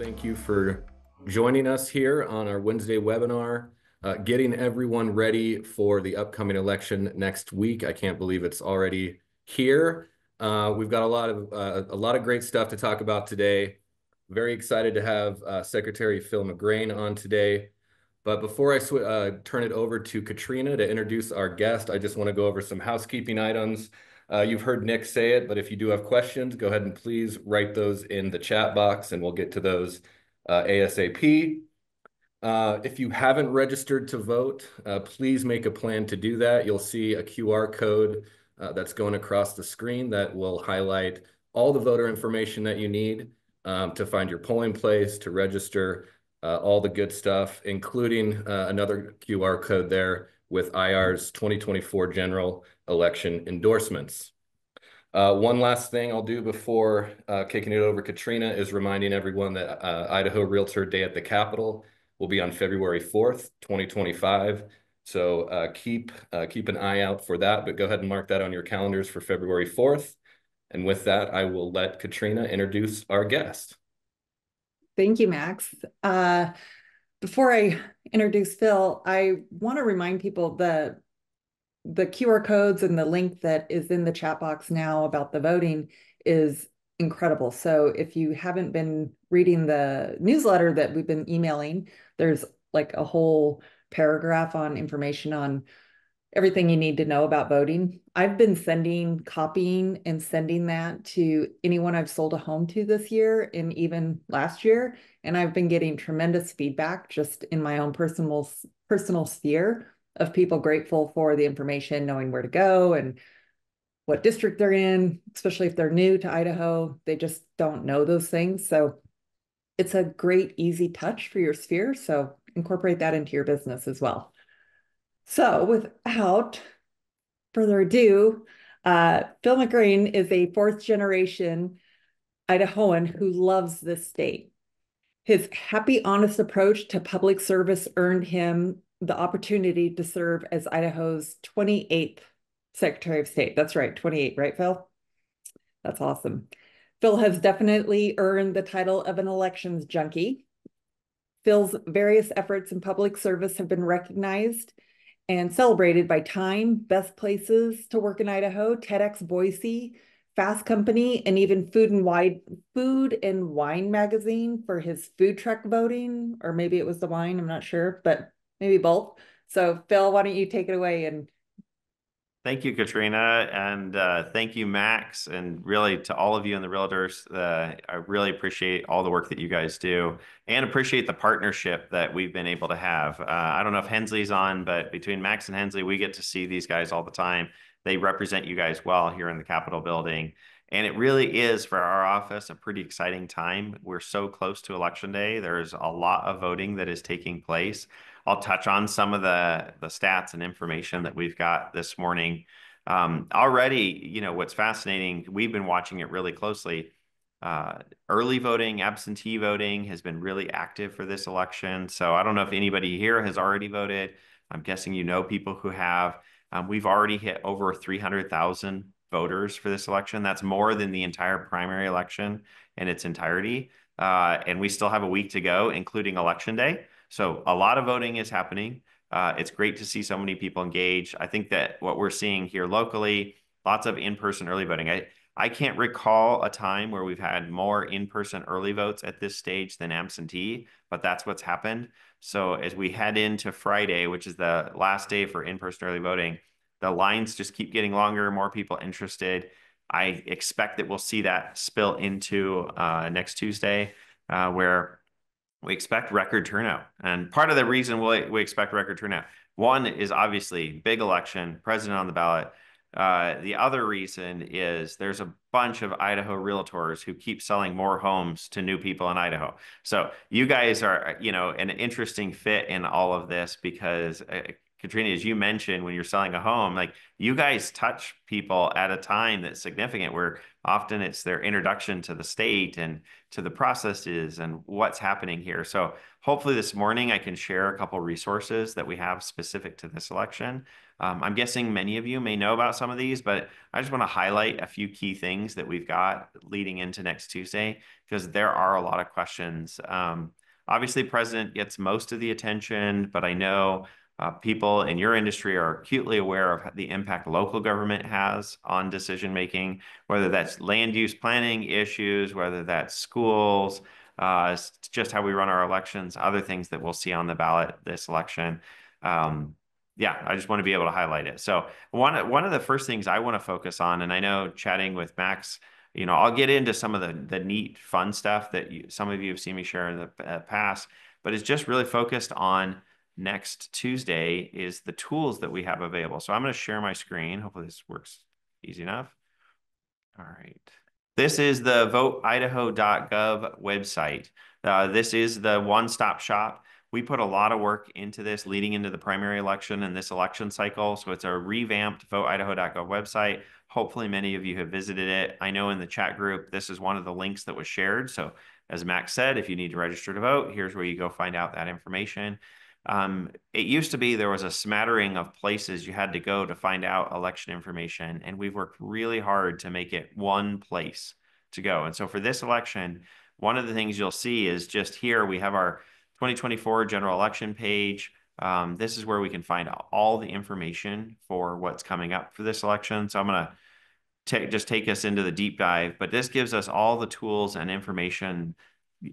Thank you for joining us here on our Wednesday webinar, getting everyone ready for the upcoming election next week. I can't believe it's already here. We've got a lot of great stuff to talk about today. Very excited to have Secretary Phil McGrane on today. But before I turn it over to Katrina to introduce our guest, I just want to go over some housekeeping items. You've heard Nick say it, but if you do have questions, go ahead and please write those in the chat box and we'll get to those ASAP. If you haven't registered to vote, please make a plan to do that. You'll see a QR code that's going across the screen that will highlight all the voter information that you need to find your polling place, to register, all the good stuff, including another QR code there with IR's 2024 general election endorsements. One last thing I'll do before kicking it over to Katrina is reminding everyone that Idaho Realtor Day at the Capitol will be on February 4th, 2025. So keep an eye out for that, but go ahead and mark that on your calendars for February 4th. And with that, I will let Katrina introduce our guest. Thank you, Max. Before I introduce Phil, I want to remind people the QR codes and the link that is in the chat box now about the voting is incredible. So if you haven't been reading the newsletter that we've been emailing, there's like a whole paragraph on information on everything you need to know about voting. I've been copying and sending that to anyone I've sold a home to this year and even last year. And I've been getting tremendous feedback just in my own personal sphere of people grateful for the information, knowing where to go and what district they're in, especially if they're new to Idaho. They just don't know those things. So it's a great, easy touch for your sphere. So incorporate that into your business as well. So without further ado, Phil McGrane is a fourth generation Idahoan who loves this state. His happy, honest approach to public service earned him the opportunity to serve as Idaho's 28th Secretary of State. That's right, 28, right, Phil? That's awesome. Phil has definitely earned the title of an elections junkie. Phil's various efforts in public service have been recognized and celebrated by Time, Best Places to Work in Idaho, TEDx Boise, Fast Company, and even Food and Wine magazine for his food truck voting, or maybe it was the wine, I'm not sure, but maybe both. So Phil, why don't you take it away? And thank you, Katrina, and thank you, Max, and really to all of you in the Realtors. I really appreciate all the work that you guys do and appreciate the partnership that we've been able to have. I don't know if Hensley's on, but between Max and Hensley, we get to see these guys all the time. They represent you guys well here in the Capitol building. And it really is, for our office, a pretty exciting time. We're so close to Election Day. There's a lot of voting that is taking place. I'll touch on some of the stats and information that we've got this morning. Already, what's fascinating, we've been watching it really closely. Early voting, absentee voting has been really active for this election. So I don't know if anybody here has already voted. I'm guessing you know people who have. We've already hit over 300,000 voters for this election. That's more than the entire primary election in its entirety. And we still have a week to go, including Election Day. So a lot of voting is happening. It's great to see so many people engaged. I think that what we're seeing here locally, lots of in-person early voting. I can't recall a time where we've had more in-person early votes at this stage than absentee, but that's what's happened. So as we head into Friday, which is the last day for in-person early voting, the lines just keep getting longer, more people interested. I expect that we'll see that spill into next Tuesday, where we expect record turnout. And part of the reason we expect record turnout, one is obviously big election, president on the ballot. The other reason is there's a bunch of Idaho realtors who keep selling more homes to new people in Idaho. So you guys are, an interesting fit in all of this because Katrina, as you mentioned, when you're selling a home, like you guys touch people at a time that's significant where often it's their introduction to the state and to the processes and what's happening here. So hopefully this morning I can share a couple resources that we have specific to this election. I'm guessing many of you may know about some of these, but I just want to highlight a few key things that we've got leading into next Tuesday, because there are a lot of questions. Obviously, President gets most of the attention, but I know people in your industry are acutely aware of the impact local government has on decision making, whether that's land use planning issues, whether that's schools, just how we run our elections, other things that we'll see on the ballot this election. Yeah, I just want to be able to highlight it. So one of the first things I want to focus on, and I know chatting with Max, I'll get into some of the neat, fun stuff that some of you have seen me share in the past, but it's just really focused on next Tuesday is the tools that we have available. So I'm going to share my screen. Hopefully this works easy enough. All right. This is the voteidaho.gov website. This is the one-stop shop. We put a lot of work into this leading into the primary election and this election cycle. So it's a revamped voteidaho.gov website. Hopefully many of you have visited it. I know in the chat group, this is one of the links that was shared. So as Max said, if you need to register to vote, here's where you go find out that information. It used to be there was a smattering of places you had to go to find out election information, and we've worked really hard to make it one place to go. And so for this election, one of the things you'll see is just here we have our 2024 general election page. This is where we can find out all the information for what's coming up for this election. So I'm going to just take us into the deep dive, but this gives us all the tools and information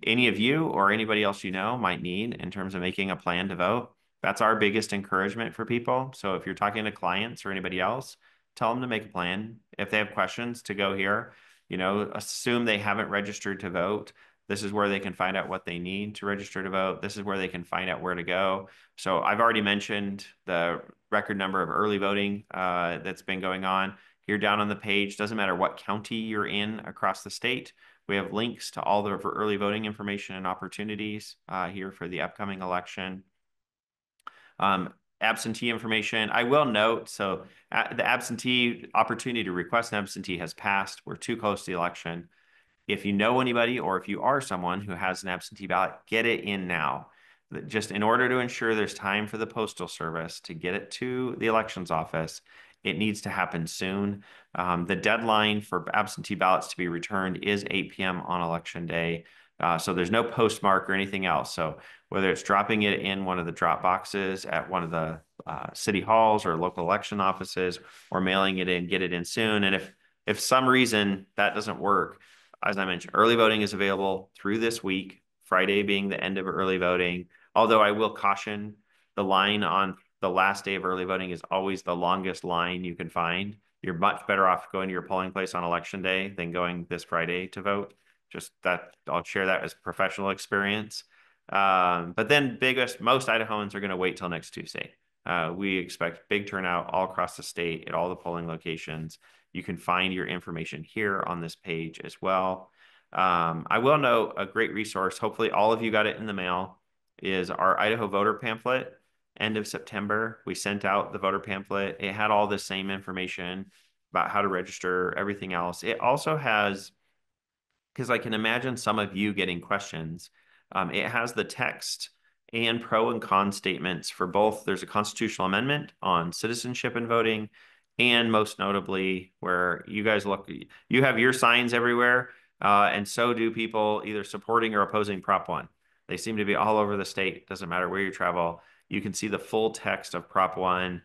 any of you or anybody else might need in terms of making a plan to vote. That's our biggest encouragement for people. So if you're talking to clients or anybody else, tell them to make a plan. If they have questions, to go here. Assume they haven't registered to vote. This is where they can find out what they need to register to vote. This is where they can find out where to go. So I've already mentioned the record number of early voting that's been going on. Here down on the page, doesn't matter what county you're in across the state, we have links to all the early voting information and opportunities here for the upcoming election. Absentee information. I will note, so the absentee opportunity to request an absentee has passed. We're too close to the election. If you know anybody or if you are someone who has an absentee ballot, get it in now. Just in order to ensure there's time for the Postal Service to get it to the elections office, it needs to happen soon. The deadline for absentee ballots to be returned is 8 p.m. on election day. So there's no postmark or anything else. So whether it's dropping it in one of the drop boxes at one of the city halls or local election offices, or mailing it in, get it in soon. And if some reason that doesn't work, as I mentioned, early voting is available through this week, Friday being the end of early voting. Although I will caution, the line on the last day of early voting is always the longest line you can find. You're much better off going to your polling place on election day than going this Friday to vote. Just that, I'll share that as professional experience. But then most Idahoans are going to wait till next Tuesday. We expect big turnout all across the state at all the polling locations. You can find your information here on this page as well. I will note a great resource, hopefully all of you got it in the mail, is our Idaho voter pamphlet. End of September, we sent out the voter pamphlet. It had all the same information about how to register, everything else. It also has, because I can imagine some of you getting questions, it has the text and pro and con statements for both. There's a constitutional amendment on citizenship and voting, and most notably, where you guys look, you have your signs everywhere, and so do people either supporting or opposing Prop 1. They seem to be all over the state. Doesn't matter where you travel. You can see the full text of Prop 1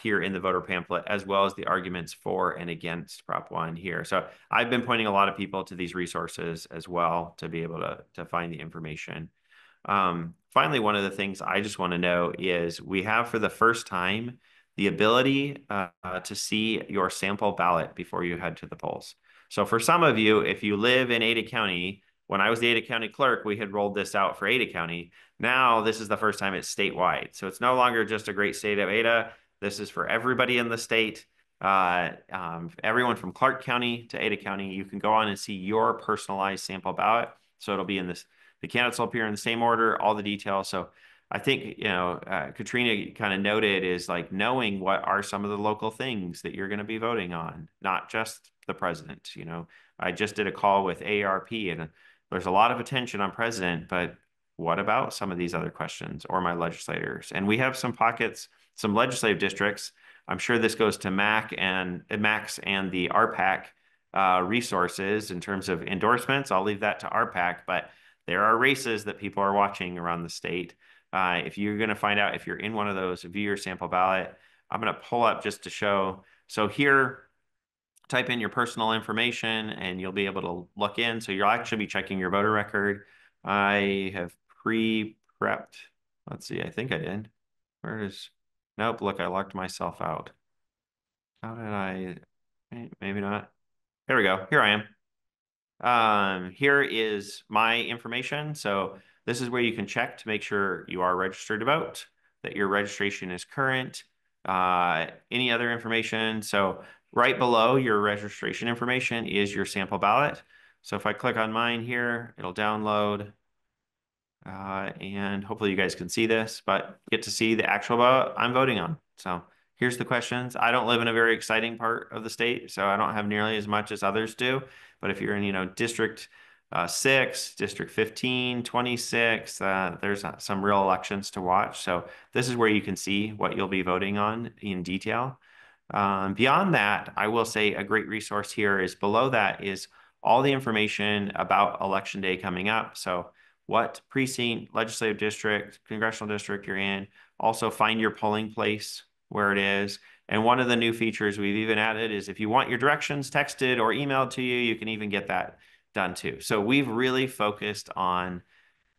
here in the voter pamphlet, as well as the arguments for and against Prop 1 here. So I've been pointing a lot of people to these resources as well to be able to find the information. Finally, one of the things I just want to know is we have for the first time the ability to see your sample ballot before you head to the polls. So for some of you, if you live in Ada County, when I was the Ada County clerk, we had rolled this out for Ada County. Now this is the first time it's statewide. So it's no longer just a great state of Ada. This is for everybody in the state. Everyone from Clark County to Ada County, you can go on and see your personalized sample ballot. So it'll be in this, the candidates will appear in the same order, all the details. So I think, Katrina kind of noted is like knowing what are some of the local things that you're going to be voting on, not just the president. I just did a call with AARP and there's a lot of attention on president, but what about some of these other questions or my legislators? And we have some pockets, some legislative districts I'm sure this goes to Max and the RPAC resources in terms of endorsements. I'll leave that to RPAC, but there are races that people are watching around the state. If you're going to find out if you're in one of those, view your sample ballot. I'm going to pull up just to show. So here, type in your personal information and you'll be able to look in. So you'll actually be checking your voter record. I have pre-prepped. Let's see, I think I did. Where is, nope, look, I locked myself out. How did I, maybe not. There we go, here I am. Here is my information. So this is where you can check to make sure you are registered to vote, that your registration is current, any other information. So right below your registration information is your sample ballot. So if I click on mine here, it'll download. And hopefully you guys can see this, but get to see the actual vote I'm voting on. So here's the questions. I don't live in a very exciting part of the state, so I don't have nearly as much as others do. But if you're in, District 6, District 15, 26, there's some real elections to watch. So this is where you can see what you'll be voting on in detail. Beyond that, I will say a great resource here is below that is all the information about Election Day coming up. So what precinct, legislative district, congressional district you're in. Also find your polling place where it is. And one of the new features we've even added is if you want your directions texted or emailed to you, you can even get that done too. So we've really focused on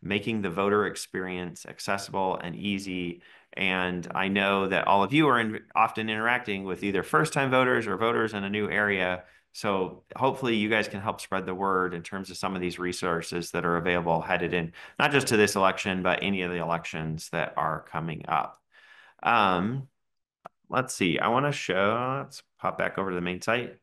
making the voter experience accessible and easy. And I know that all of you are often interacting with either first-time voters or voters in a new area. So hopefully you guys can help spread the word in terms of some of these resources that are available headed in, not just to this election, but any of the elections that are coming up. Let's see, I want to show, let's pop back over to the main site.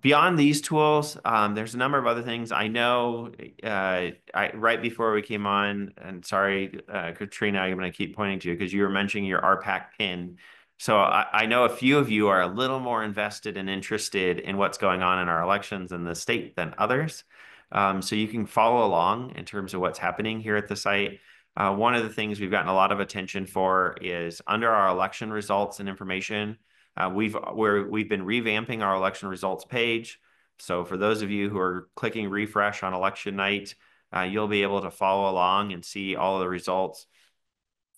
Beyond these tools, there's a number of other things. I know right before we came on, and sorry, Katrina, I'm going to keep pointing to you because you were mentioning your RPAC pin. So I know a few of you are a little more invested and interested in what's going on in our elections in the state than others. So you can follow along in terms of what's happening here at the site. One of the things we've gotten a lot of attention for is under our election results and information. We've been revamping our election results page. So for those of you who are clicking refresh on election night, you'll be able to follow along and see all of the results.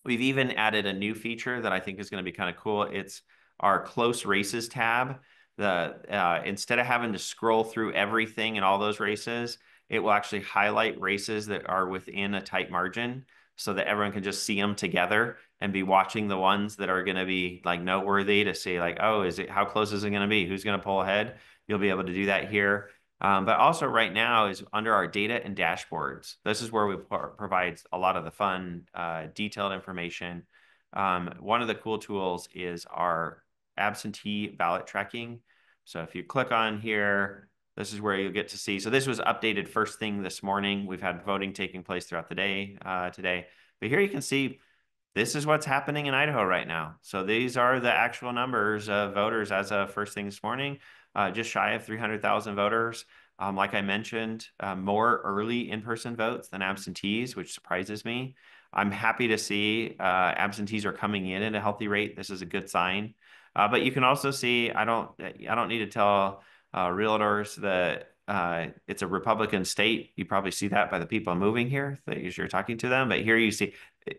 We've even added a new feature that I think is going to be kind of cool. It's our close races tab. Instead of having to scroll through everything in all those races, it will actually highlight races that are within a tight margin so that everyone can just see them together and be watching the ones that are going to be like noteworthy to see like, oh, how close is it going to be? Who's going to pull ahead? You'll be able to do that here. But also right now is under our data and dashboards. This is where we provide a lot of the fun, detailed information. One of the cool tools is our absentee ballot tracking. So if you click on here, this is where you'll get to see. So this was updated first thing this morning. We've had voting taking place throughout the day today. But here you can see this is what's happening in Idaho right now. So these are the actual numbers of voters as of first thing this morning, just shy of 300,000 voters. Like I mentioned, more early in-person votes than absentees, which surprises me. I'm happy to see absentees are coming in at a healthy rate. This is a good sign. But you can also see, I don't need to tell realtors that it's a Republican state. You probably see that by the people moving here that you're talking to them. But here you see,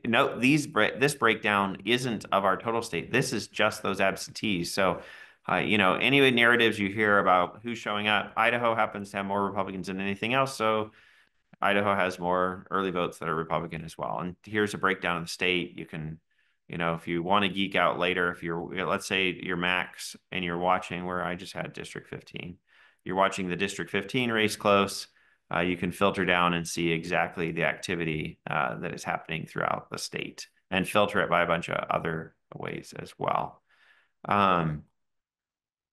note this breakdown isn't of our total state. This is just those absentees. So, any narratives you hear about who's showing up, Idaho happens to have more Republicans than anything else. So Idaho has more early votes that are Republican as well. And here's a breakdown of the state. You can, if you want to geek out later, if let's say you're Max and you're watching where I just had District 15, you're watching the District 15 race close, you can filter down and see exactly the activity that is happening throughout the state and filter it by a bunch of other ways as well.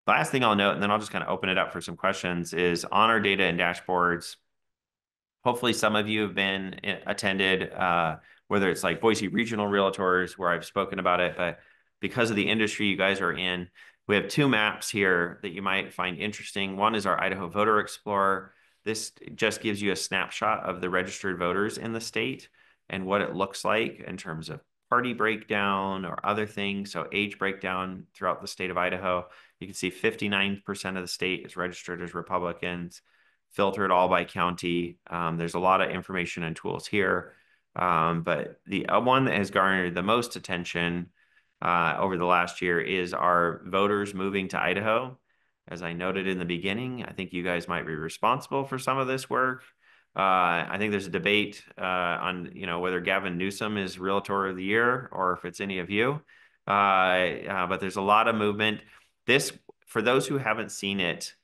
Last thing I'll note, and then I'll just kind of open it up for some questions, is on our data and dashboards. Hopefully some of you have been attended, whether it's like Boise Regional Realtors where I've spoken about it, but because of the industry you guys are in, we have two maps here that you might find interesting. One is our Idaho Voter Explorer. This just gives you a snapshot of the registered voters in the state and what it looks like in terms of party breakdown or other things, so age breakdown throughout the state of Idaho, you can see 59% of the state is registered as Republicans, filtered all by county. There's a lot of information and tools here. But the one that has garnered the most attention over the last year is our voters moving to Idaho. As I noted in the beginning, I think you guys might be responsible for some of this work. I think there's a debate on whether Gavin Newsom is Realtor of the Year or if it's any of you. But there's a lot of movement. This, for those who haven't seen it,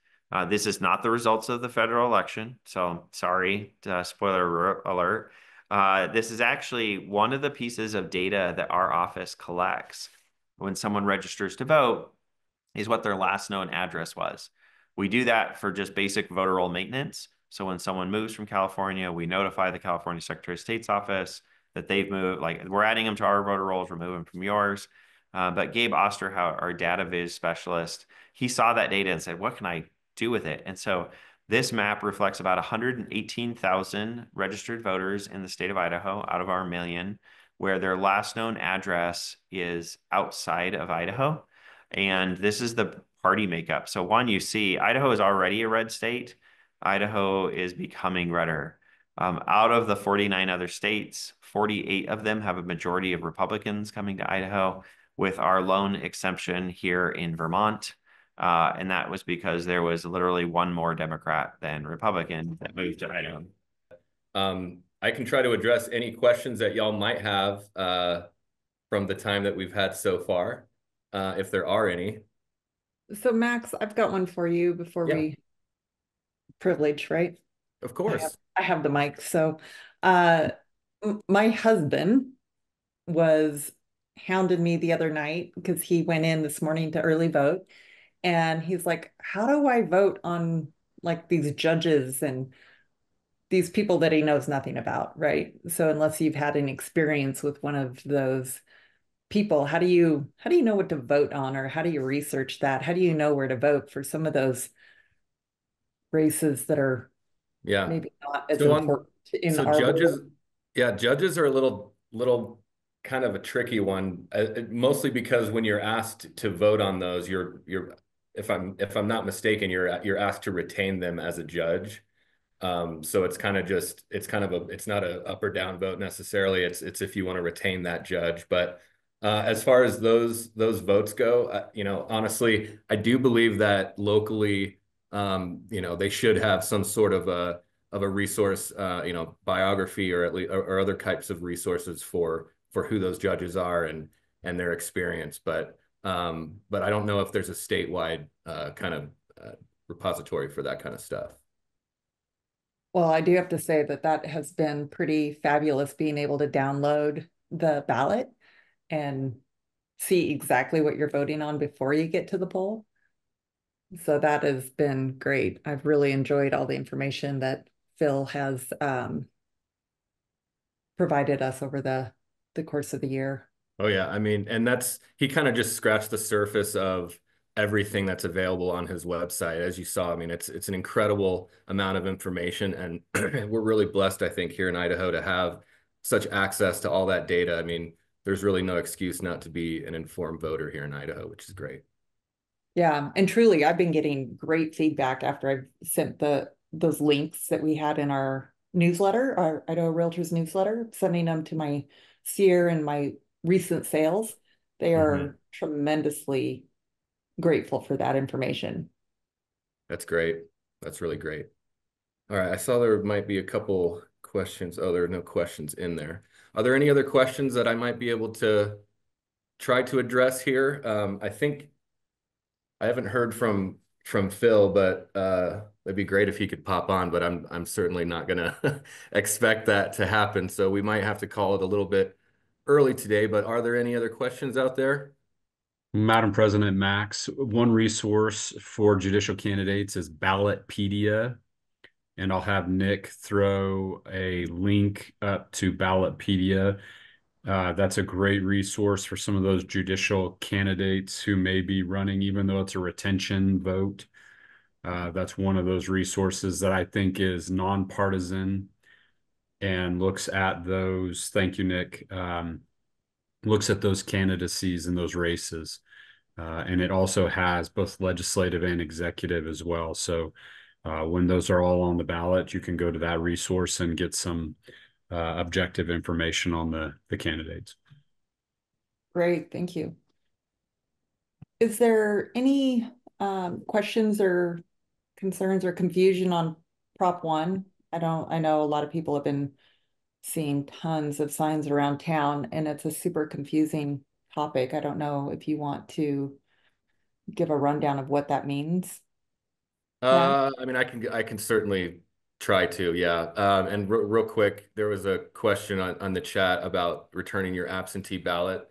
this is not the results of the federal election. So sorry, spoiler alert. This is actually one of the pieces of data that our office collects when someone registers to vote is what their last known address was. We do that for just basic voter roll maintenance. So when someone moves from California, we notify the California Secretary of State's office that they've moved. Like, we're adding them to our voter rolls, we're moving from yours. But Gabe Osterhout, our data viz specialist, he saw that data and said, what can I do with it? And so this map reflects about 118,000 registered voters in the state of Idaho out of our million, where their last known address is outside of Idaho. And this is the party makeup. So one, you see Idaho is already a red state. Idaho is becoming redder. Out of the 49 other states, 48 of them have a majority of Republicans coming to Idaho, with our lone exception here in Vermont. And that was because there was literally one more Democrat than Republican that moved to Idaho. I can try to address any questions that y'all might have from the time that we've had so far, if there are any. So Max, I've got one for you before we privilege, right? Of course. I have the mic. So my husband was hounded me the other night because he went in this morning to early vote. And he's like, how do I vote on like these judges and these people that he knows nothing about, right? So unless you've had an experience with one of those people, how do you know what to vote on, or how do you research that? How do you know where to vote for some of those races that are maybe not as important in our judges, world? judges are a little kind of a tricky one, mostly because when you're asked to vote on those, you're if I'm not mistaken, you're asked to retain them as a judge. So it's kind of it's not a up or down vote necessarily. It's if you want to retain that judge. But as far as those votes go, honestly, I do believe that locally, they should have some sort of a resource, biography or at least or other types of resources for who those judges are and their experience. But I don't know if there's a statewide kind of repository for that kind of stuff. Well, I do have to say that has been pretty fabulous, being able to download the ballot and see exactly what you're voting on before you get to the poll. So that has been great. I've really enjoyed all the information that Phil has provided us over the course of the year. Oh yeah, I mean, and he kind of just scratched the surface of everything that's available on his website. As you saw, I mean, it's an incredible amount of information, and we're really blessed, I think, here in Idaho to have such access to all that data. I mean, there's really no excuse not to be an informed voter here in Idaho, which is great. Yeah, and truly, I've been getting great feedback after I've sent those links that we had in our newsletter, our Idaho Realtors newsletter, sending them to my seer and my recent sales. They are tremendously grateful for that information. That's great. That's really great. All right, I saw there might be a couple questions. Oh, there are no questions in there. Are there any other questions that I might be able to try to address here? I think I haven't heard from Phil, but it'd be great if he could pop on, but I'm certainly not gonna expect that to happen. So we might have to call it a little bit early today, but are there any other questions out there? Madam President Max, one resource for judicial candidates is Ballotpedia, and I'll have Nick throw a link up to Ballotpedia. That's a great resource for some of those judicial candidates who may be running, even though it's a retention vote. That's one of those resources that I think is nonpartisan and looks at those. Thank you, Nick. looks at those candidacies and those races. And it also has both legislative and executive as well. So when those are all on the ballot, you can go to that resource and get some objective information on the candidates. Great, thank you. Is there any questions or concerns or confusion on Prop 1? I know a lot of people have been seeing tons of signs around town, and it's a super confusing topic. I don't know if you want to give a rundown of what that means, Matt. I mean, I can certainly try to, yeah. And real quick, there was a question on the chat about returning your absentee ballot.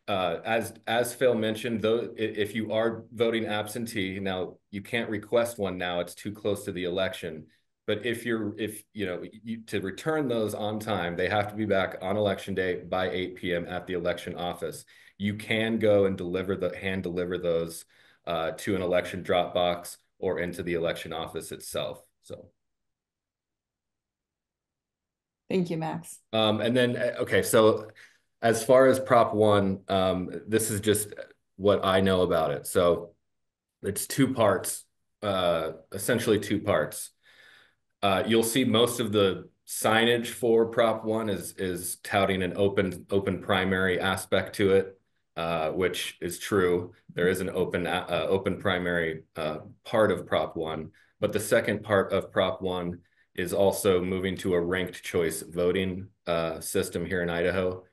As Phil mentioned, though, if you are voting absentee, now you can't request one now, it's too close to the election. But if you know, to return those on time, they have to be back on election day by 8 p.m. at the election office. You can go and hand deliver those to an election drop box or into the election office itself. So. Thank you, Max. And then, okay, so as far as Prop 1, this is just what I know about it. So it's two parts, essentially two parts. You'll see most of the signage for Prop 1 is touting an open primary aspect to it, which is true. There is an open primary part of Prop 1, but the second part of Prop 1 is also moving to a ranked choice voting system here in Idaho.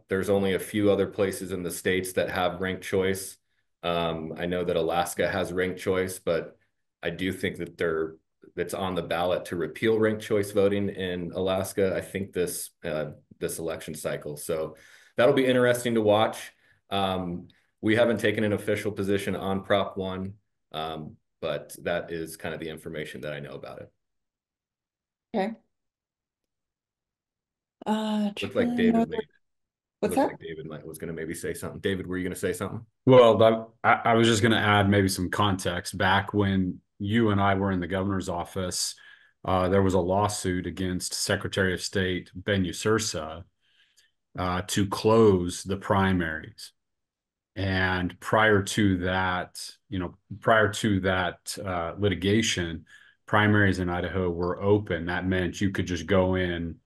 There's only a few other places in the states that have ranked choice. I know that Alaska has ranked choice, but I do think that it's on the ballot to repeal ranked choice voting in Alaska. I think this election cycle. So that'll be interesting to watch. We haven't taken an official position on Prop 1, but that is kind of the information that I know about it. Okay. Looks like David What's that? Like David was going to maybe say something. David, were you going to say something? Well, I was just going to add maybe some context. Back when you and I were in the governor's office, there was a lawsuit against Secretary of State Ben Usursa to close the primaries. And prior to that litigation, primaries in Idaho were open. That meant you could just go in,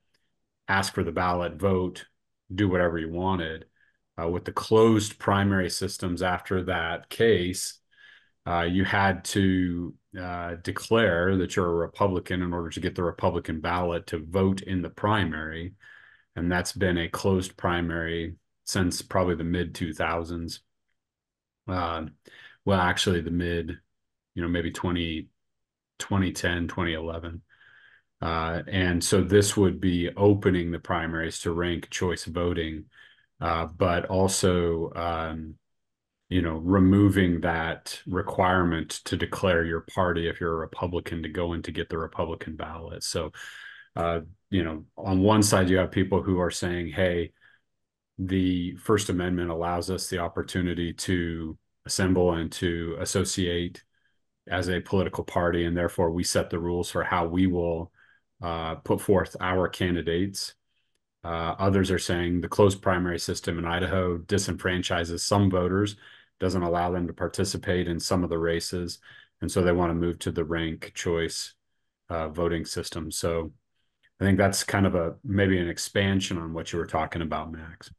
ask for the ballot, vote, do whatever you wanted. With the closed primary systems after that case, you had to declare that you're a Republican in order to get the Republican ballot to vote in the primary. And that's been a closed primary since probably the mid 2000s. Well, actually the mid, maybe 2010, 2011. And so this would be opening the primaries to rank choice voting, but also, removing that requirement to declare your party if you're a Republican to go in to get the Republican ballot. So, on one side, you have people who are saying, hey, the First Amendment allows us the opportunity to assemble and to associate as a political party, and therefore we set the rules for how we will put forth our candidates. Others are saying the closed primary system in Idaho disenfranchises some voters, doesn't allow them to participate in some of the races, and so they want to move to the rank choice voting system. So I think that's kind of maybe an expansion on what you were talking about, Max.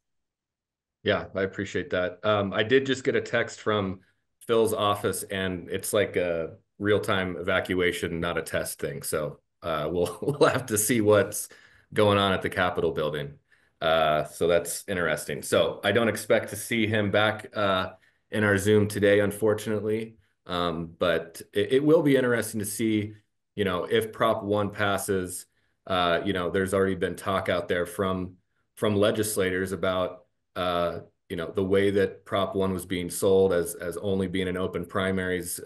Yeah, I appreciate that. I did just get a text from Phil's office, and it's like a real-time evacuation, not a test thing. So we'll have to see what's going on at the Capitol building. So that's interesting. So I don't expect to see him back in our Zoom today, unfortunately. But it will be interesting to see, if Prop 1 passes. There's already been talk out there from legislators about the way that Prop 1 was being sold as only being an open primaries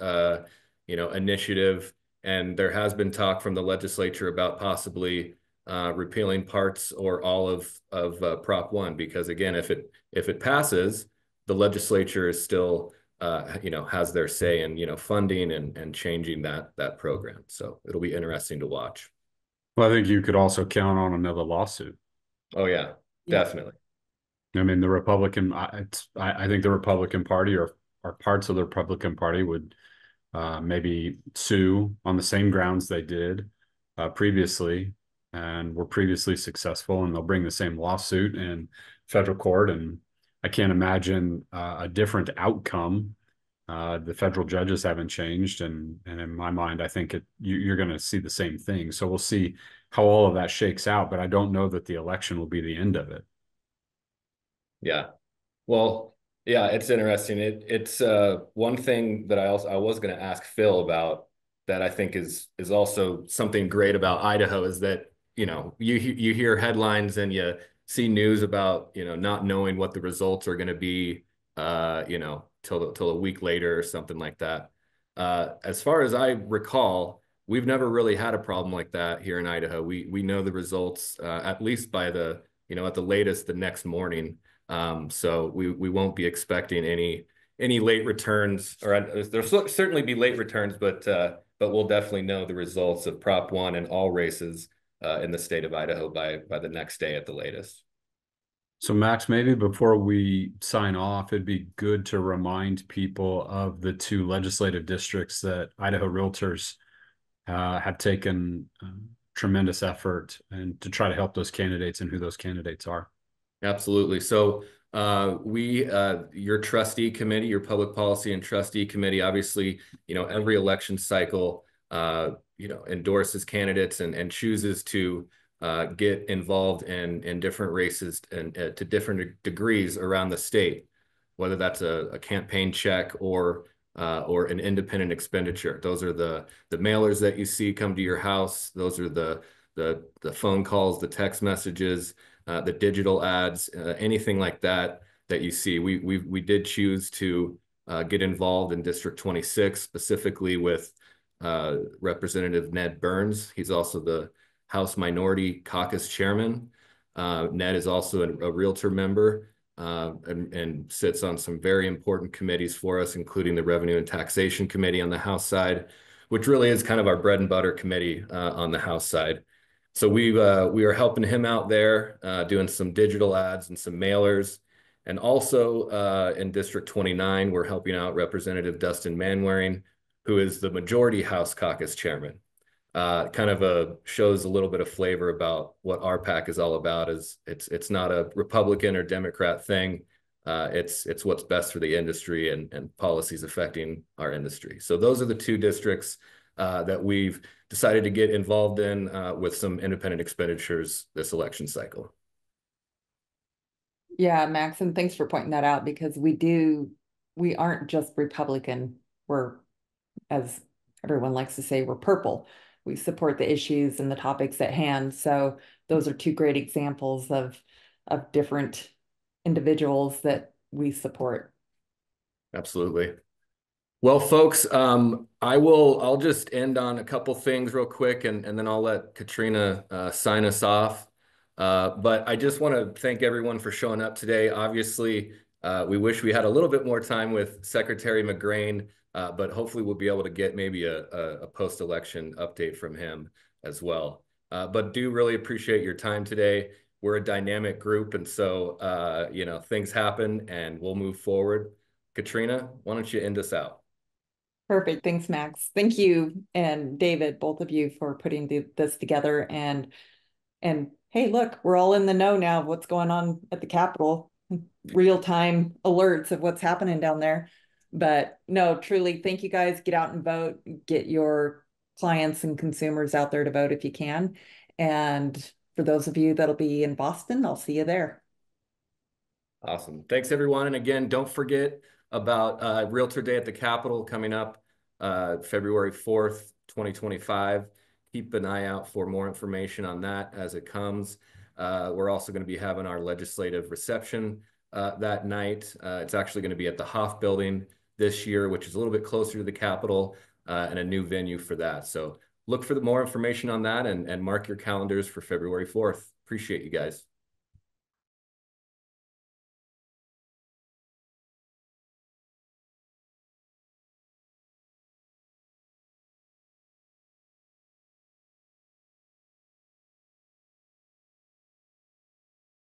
initiative. And there has been talk from the legislature about possibly repealing parts or all of Prop 1, because again, if it passes, the legislature is still has their say in funding and changing that program. So it'll be interesting to watch. Well, I think you could also count on another lawsuit. Oh yeah, definitely. I mean, the Republican, I think the Republican Party or parts of the Republican Party would maybe sue on the same grounds they did previously and were previously successful, and they'll bring the same lawsuit in federal court. And I can't imagine a different outcome. The federal judges haven't changed, and in my mind, I think you're going to see the same thing. So we'll see how all of that shakes out, but I don't know that the election will be the end of it. Yeah. Well, yeah, it's interesting. It's one thing that I was going to ask Phil about that I think is also something great about Idaho is that, you hear headlines and you see news about, not knowing what the results are going to be till a week later or something like that. As far as I recall, we've never really had a problem like that here in Idaho. We know the results at least by at the latest the next morning. So we won't be expecting any late returns, or there'll certainly be late returns, but we'll definitely know the results of Prop 1 and all races in the state of Idaho by the next day at the latest. So Max, maybe before we sign off, it'd be good to remind people of the two legislative districts that Idaho Realtors have taken tremendous effort and to try to help those candidates and who those candidates are. Absolutely. So your trustee committee, your public policy and trustee committee, obviously, every election cycle, endorses candidates and chooses to get involved in different races and to different degrees around the state, whether that's a campaign check or an independent expenditure. Those are the mailers that you see come to your house. Those are the phone calls, the text messages, the digital ads, anything like that you see. We did choose to get involved in District 26, specifically with Representative Ned Burns. He's also the House Minority Caucus Chairman. Ned is also a Realtor member and sits on some very important committees for us, including the Revenue and Taxation Committee on the House side, which really is kind of our bread and butter committee on the House side. So we are helping him out there, doing some digital ads and some mailers. And also in District 29, we're helping out Representative Dustin Manwaring, who is the Majority House Caucus Chairman. Kind of shows a little bit of flavor about what our PAC is all about. It's not a Republican or Democrat thing. It's what's best for the industry and policies affecting our industry. So those are the two districts that we've decided to get involved in with some independent expenditures this election cycle. Yeah, Max, and thanks for pointing that out because we aren't just Republican. We're, as everyone likes to say, we're purple. We support the issues and the topics at hand. So those are two great examples of different individuals that we support. Absolutely. Well, folks, I'll just end on a couple things real quick and then I'll let Katrina sign us off. But I just want to thank everyone for showing up today. Obviously, we wish we had a little bit more time with Secretary McGrane, but hopefully we'll be able to get maybe a post-election update from him as well. But do really appreciate your time today. We're a dynamic group, and so things happen and we'll move forward. Katrina, why don't you end us out? Perfect. Thanks, Max. Thank you and David, both of you, for putting this together. And hey, look, we're all in the know now of what's going on at the Capitol, real-time alerts of what's happening down there. But no, truly, thank you guys. Get out and vote. Get your clients and consumers out there to vote if you can. And for those of you that'll be in Boston, I'll see you there. Awesome. Thanks, everyone. And again, don't forget about Realtor Day at the Capitol coming up February 4th, 2025. Keep an eye out for more information on that as it comes. We're also going to be having our legislative reception that night. It's actually going to be at the Hoff Building this year, which is a little bit closer to the Capitol and a new venue for that. So look for more information on that and mark your calendars for February 4th. Appreciate you guys.